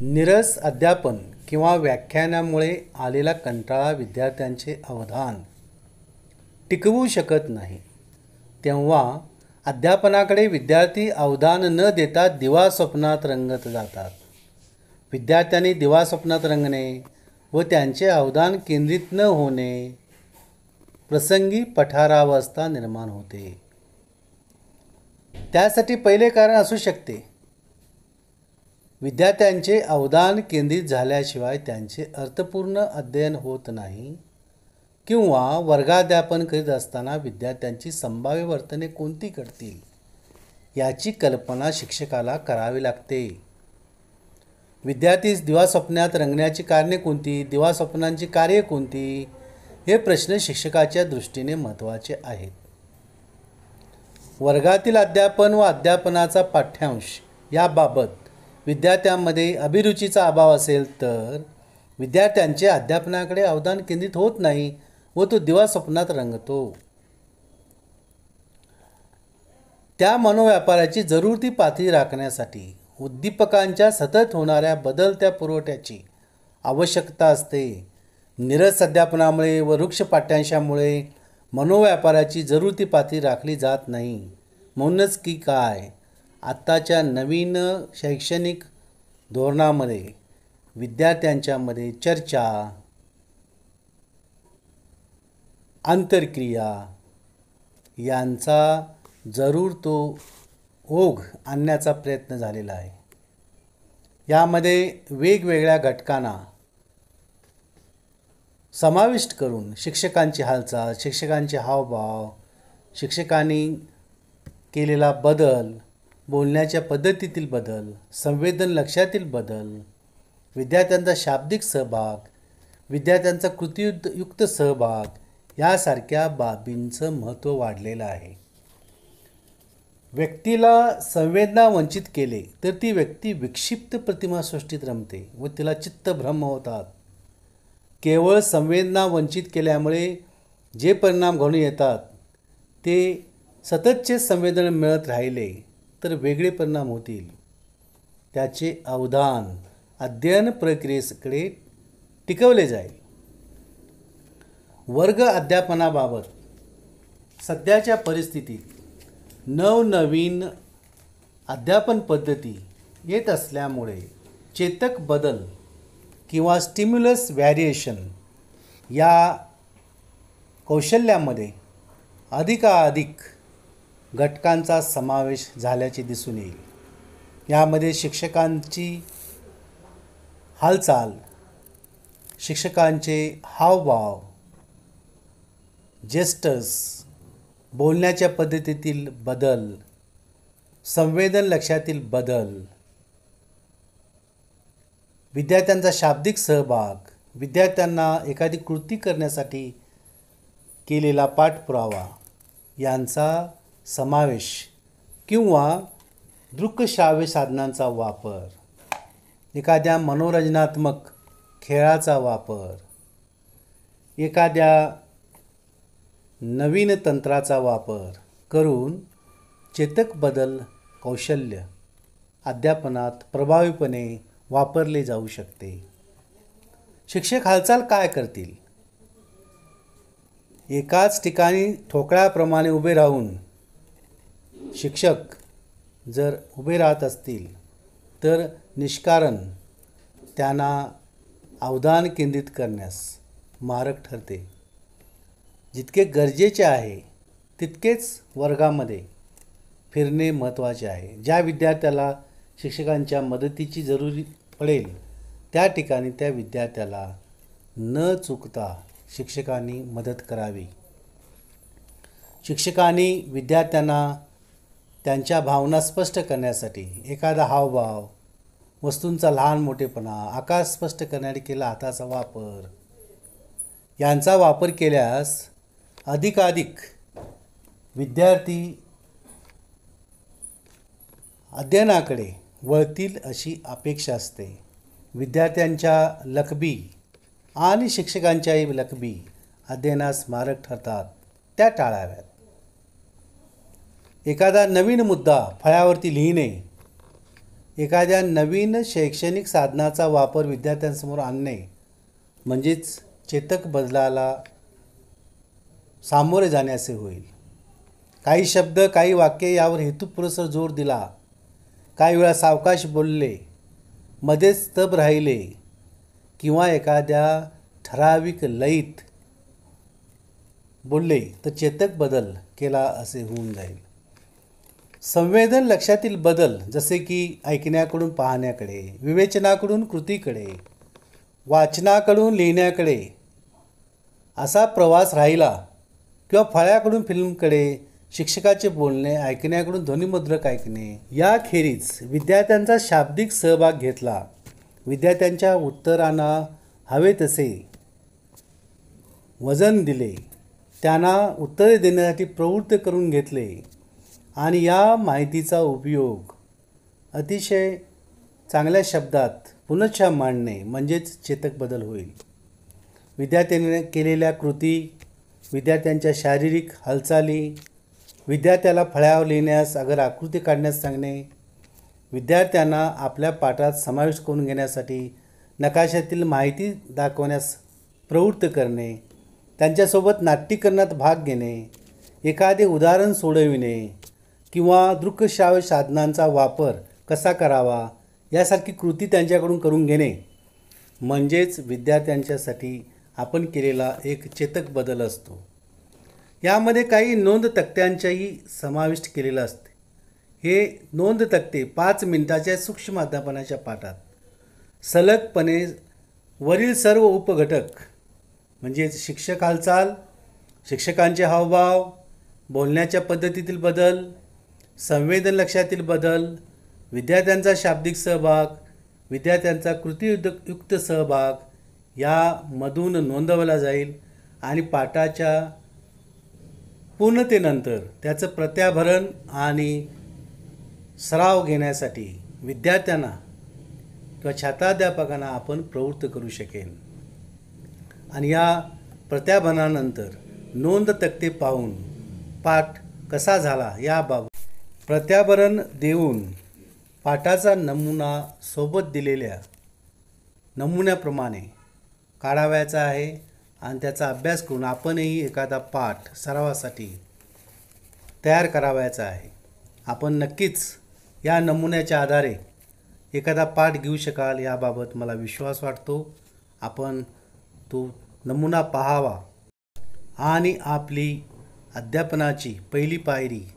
नीरस अध्यापन किंवा व्याख्यानामुळे आलेला कंटाळा विद्यार्थ्यांचे अवधान टिकवू शकत नाही. तेव्हा अध्यापनाकडे विद्यार्थी अवधान न देता दिवास्वप्नात रंगत जातात. विद्यार्थ्यांनी दिवास्वप्नात रंगणे व त्यांचे अवधान केंद्रित न होणे प्रसंगी पठारावस्था निर्माण होते. त्यासाठी पहिले कारण असू शकते, विद्यार्थ्यांचे अवधान केंद्रित झाल्याशिवाय त्यांचे अर्थपूर्ण अध्ययन होत नाही किंवा वर्गाध्यापन करीत असताना विद्यार्थ्यांची संभाव्य वर्तने कोणती घडतील याची कल्पना शिक्षकाला करावी लागते. विद्यार्थी दिवास्वप्नात रंगण्याची कारणे कोणती, दिवास्वप्नांची कार्ये कोणती, हे प्रश्न शिक्षकाच्या दृष्टीने महत्त्वाचे आहेत. वर्गातील अध्यापन व अध्यापनाचा पाठ्यांश याबाबत विद्यार्थ्यांमध्ये अभिरुचीचा अभाव असेल तर विद्यार्थ्यांचे अध्यापनाकडे अवधान केंद्रित होत नाही व तो दिवास्वप्नात रंगतो. त्या मनोव्यापाराची जरूर पातळी राखण्यासाठी उद्दीपकांच्या सतत होणाऱ्या बदलत्या पुरवठ्याची आवश्यकता असते. नीरस अध्यापनामुळे व वृक्ष पाठ्यांशामुळे मनोव्यापाराची जरूर पातळी राखली जात नाही. म्हणूनच की काय, आत्ताच्या नवीन शैक्षणिक धोरणामध्ये विद्यार्थ्यांच्यामध्ये चर्चा, आंतरक्रिया यांचा जरूर तो ओघ आणण्याचा प्रयत्न झालेला आहे. यामध्ये वेगवेगळ्या घटकांना समाविष्ट करून शिक्षकांची हालचाल, शिक्षकांचे हावभाव, शिक्षकांनी केलेला बदल, बोलण्याच्या पद्धतीतील बदल, संवेदन लक्षातील बदल, विद्यार्थ्यांचा शाब्दिक सहभाग, विद्यार्थ्यांचा कृतीयुक्त सहभाग यासारख्या बाबींचं महत्त्व वाढलेलं आहे. व्यक्तीला संवेदना वंचित केले तर ती व्यक्ती विक्षिप्त प्रतिमासृष्टीत रमते व तिला चित्तभ्रम होतात. केवळ संवेदना वंचित केल्यामुळे जे परिणाम घडून येतात ते सततचे संवेदन मिळत राहिले तर वेगळे परिणाम होतील. त्याचे अवधान अध्ययन प्रक्रियेकडे टिकवले जाईल. वर्ग अध्यापनाबाबत सध्याच्या परिस्थितीत नवनवीन अध्यापन पद्धती येत असल्यामुळे चेतक बदल किंवा स्टिम्युलस व्हॅरिएशन या कौशल्यामध्ये अधिकाधिक घटकांचा समावेश झाल्याचे दिसून येईल. यामध्ये शिक्षकांची हालचाल, शिक्षकांचे हावभाव, जेस्टर्स, बोलण्याच्या पद्धतीतील बदल, संवेदन लक्षातील बदल, विद्यार्थ्यांचा शाब्दिक सहभाग, विद्यार्थ्यांना एखादी कृती करण्यासाठी केलेला पाठपुरावा यांचा समावेश किंवा दृकश्राव्य साधनांचा वापर, एखाद्या मनोरंजनात्मक खेळाचा वापर, एखाद्या नवीन तंत्राचा वापर करून चेतक बदल कौशल्य अध्यापनात प्रभावीपणे वापरले जाऊ शकते. शिक्षक हालचाल काय करतील? एकाच ठिकाणी ठोकळ्याप्रमाणे उभे राहून शिक्षक जर उभे राहत असतील तर निष्कारण त्यांना अवधान केंद्रित करण्यास मारक ठरते. जितके गरजेचे आहे तितकेच वर्गामध्ये फिरणे महत्त्वाचे आहे. ज्या विद्यार्थ्याला शिक्षकांच्या मदतीची जरुरी पडेल त्या ठिकाणी त्या विद्यार्थ्याला न चुकता शिक्षकांनी मदत करावी. शिक्षकांनी विद्यार्थ्यांना त्यांच्या भावना स्पष्ट करण्यासाठी एखादा हावभाव, वस्तूंचा लहान मोठेपणा, आकार स्पष्ट करण्यासाठी केलेला हाताचा वापर यांचा वापर केल्यास अधिकाधिक विद्यार्थी अध्ययनाकडे वळतील अशी अपेक्षा असते. विद्यार्थ्यांच्या लकबी आणि शिक्षकांच्याही लकबी अध्ययनास मारक ठरतात त्या टाळाव्यात. एखादा नवीन मुद्दा फळ्यावरती लिहिणे एखाद्या नवीन शैक्षणिक साधनाचा वापर विद्यार्थ्यांसमोर आणणे म्हणजेच चेतक बदलाला सामोरे जाण्याचे होईल. काही शब्द, काही वाक्य यावर हेतुपुरस्सर जोर दिला, काही वेळा सावकाश बोलले, मध्येच स्तब्ध राहिले किंवा एखाद्या ठराविक लयीत बोलले तर चेतक बदल केला असे होऊन जाईल. संवेदन लक्षातील बदल जसे की ऐकण्याकडून पाहण्याकडे, विवेचनाकडून कृतीकडे, वाचनाकडून लिहिण्याकडे असा प्रवास राहिला किंवा फळ्याकडून फिल्मकडे, शिक्षकाचे बोलणे, ऐकण्याकडून ध्वनिमुद्रक ऐकणे, याखेरीज विद्यार्थ्यांचा शाब्दिक सहभाग घेतला, विद्यार्थ्यांच्या उत्तरांना हवे तसे वजन दिले, त्यांना उत्तरे देण्यासाठी प्रवृत्त करून घेतले आणि या माहितीचा उपयोग अतिशय चांगल्या शब्दात पुनश्च मांडणे म्हणजेच चेतक बदल होईल. विद्यार्थ्यांनी केलेल्या कृती, विद्यार्थ्यांच्या शारीरिक हालचाली, विद्यार्थ्याला फळ्यावर लिहिण्यास अगर आकृती काढण्यास सांगणे, विद्यार्थ्यांना आपल्या पाठात समाविष्ट करून घेण्यासाठी नकाशातील माहिती दाखवण्यास प्रवृत्त करणे, त्यांच्यासोबत नाट्यकरणात भाग घेणे, एखादे उदाहरण सोडविणे किंवा दृकश्राव्य साधनांचा वापर कसा करावा यासारखी कृती त्यांच्याकडून करून घेणे म्हणजेच विद्यार्थ्यांच्यासाठी आपण केलेला एक चेतक बदल असतो. यामध्ये काही नोंद तक्त्यांचाही समाविष्ट केलेला असते. हे नोंद तक्ते 5 मिनिटाच्या सूक्ष्म अध्यापनाच्या पाठात सलगपणे वरील सर्व उपघटक म्हणजेच शिक्षक हालचाल, शिक्षकांचे हावभाव, बोलण्याच्या पद्धतीतील बदल, संवेदन लक्षातील बदल, विद्यार्थ्यांचा शाब्दिक सहभाग, विद्यार्थ्यांचा कृतीयुक्त सहभाग यामधून नोंदवला जाईल आणि पाठाच्या पूर्णतेनंतर त्याचं प्रत्याभरण आणि सराव घेण्यासाठी विद्यार्थ्यांना किंवा छात्राध्यापकांना आपण प्रवृत्त करू शकेन. आणि या प्रत्याभरणानंतर नोंद तक्ते पाहून पाठ कसा झाला याबाबत प्रत्याभरण देऊन पाठाचा नमुना सोबत दिलेल्या नमुन्याप्रमाणे काढावयाचा आहे आणि त्याचा अभ्यास करून आपणही एखादा पाठ सरावासाठी तयार करावयाचा आहे. आपण नक्कीच या नमुन्याच्या आधारे एखादा पाठ घेऊ शकाल याबाबत मला विश्वास वाटतो. आपण तो नमुना पाहावा आणि आपली अध्यापनाची पहिली पायरी